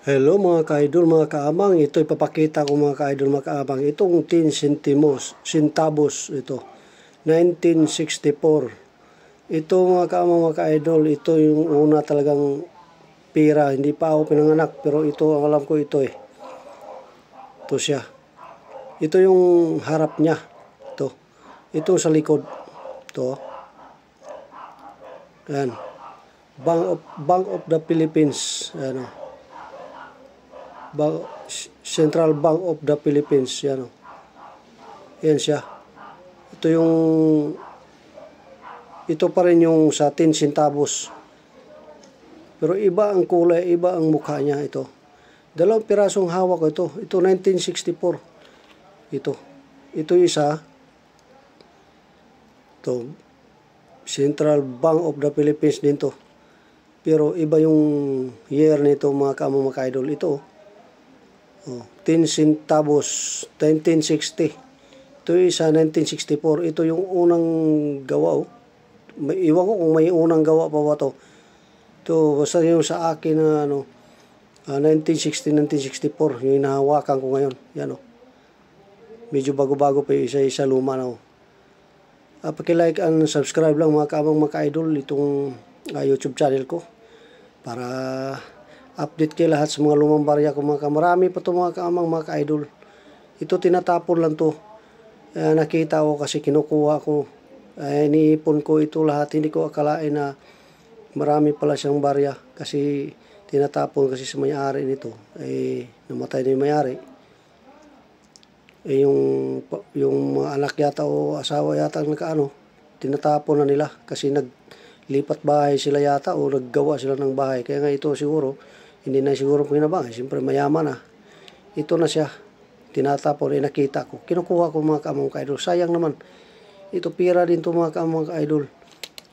Hello mga ka-idol, mga kaamang. Ito ipapakita ko mga ka-idol, mga kaamang. Itong 10 centavos ito. 1964. Ito mga kaamang, mga ka-idol, ito yung una talagang pira. Hindi pa ako pinanganak pero ito ang alam ko ito eh. Ito siya. Ito yung harap niya. Ito. Ito sa likod. Ito. Ayan. Bank of the Philippines. Ayan o. Central Bank of the Philippines, yan o. Yan siya. Ito pa rin yung sa 10 centavos. Pero iba ang kulay, iba ang mukha niya ito. Dalawang pirasong hawak ko ito. Ito 1964. Ito isa. Ito. Central Bank of the Philippines din to. Pero iba yung year nito mga kamang mga idol. Ito 10 centavos, 1960. Ito isa 1964. Ito yung unang gawa. Iwan ko kung may unang gawa pa ba to. Ito basta yung sa akin na 1960, 1964. Yung hinahawakan ko ngayon. Yan o. Medyo bago-bago pa yung isa-isa luma na o. Paki-like and subscribe lang mga kamang mga idol itong YouTube channel ko. Para update kayo lahat sa mga lumang barya ko mga marami pa ito mga kaamang mga ka-idol. Ito tinatapon lang to. Nakita ko kasi kinukuha ko. Iniipon ko ito lahat. Hindi ko akalain na marami pala siyang barya. Kasi tinatapon kasi sa may-ari nito. Namatay na yung may-ari. Yung mga anak yata o asawa yata tinatapon na nila. Kasi naglipat bahay sila yata o naggawa sila ng bahay. Kaya nga ito siguro hindi na siguro pinabang. Siyempre mayaman na. Ito na siya. Tinatapon. Nakita ko. Kinukuha ko mga kamang ka-idol. Sayang naman. Ito pira din to mga kamang ka-idol.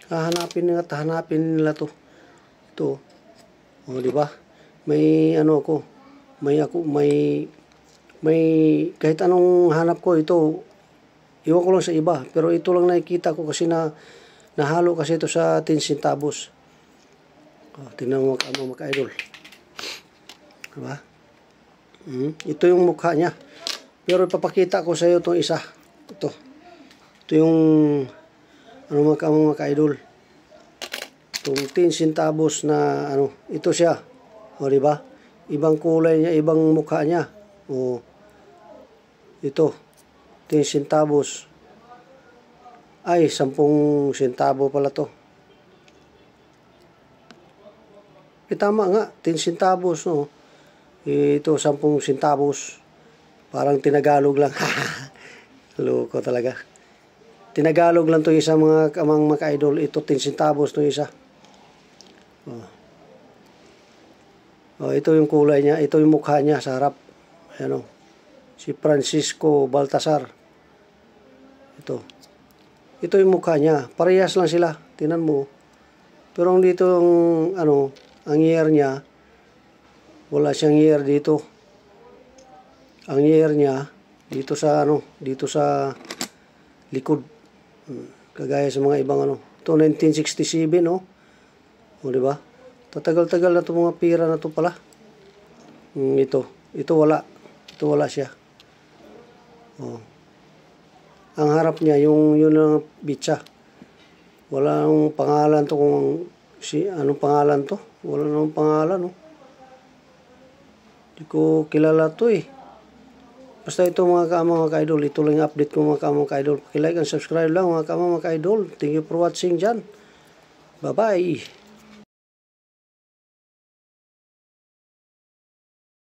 Hahanapin nila to. Ito. O diba? May ako. May kahit anong hanap ko ito. Iwan ko lang sa iba. Pero ito lang nakikita ko kasi nahalo kasi ito sa 10 centavos. Tingnan mo mga ka-idol. Diba? Ito yung mukha niya. Pero ipapakita ko sa iyo itong isa. Ito yung mga ka-idol. Itong 10 centavos na ito siya. O diba? Ibang kulay niya, ibang mukha niya. O ito 10 centavos. Ay 10 centavo pala to. Tama nga, 10 centavos no. Ito 10 centavos. Parang tinagalog lang. Loko talaga. Tinagalog lang to isa mga ka-idol. Ito 10 centavos to isa. Ito yung kulay niya. Ito yung mukha niya sa harap. Ayan o. Si Francisco Baltasar. Ito yung mukha niya. Parehas lang sila. Tingnan mo. Pero dito ang year niya. Wala siyang year dito. Ang year niya dito sa likod. Kagaya sa mga ibang Ito 1967 no. O di ba? Tatagal-tagal na 'tong mga pira na 'to pala. Ito wala. Ito wala siya. Ang harap niya yun ang bitsa. Wala nang pangalan to kung anong pangalan to. Wala nang pangalan no. Hindi ko kilala to eh. Basta ito mga kamang mga idol. Ito lang yung update ko mga kamang mga idol. Paki-like and subscribe lang mga kamang mga idol. Thank you for watching dyan. Bye-bye.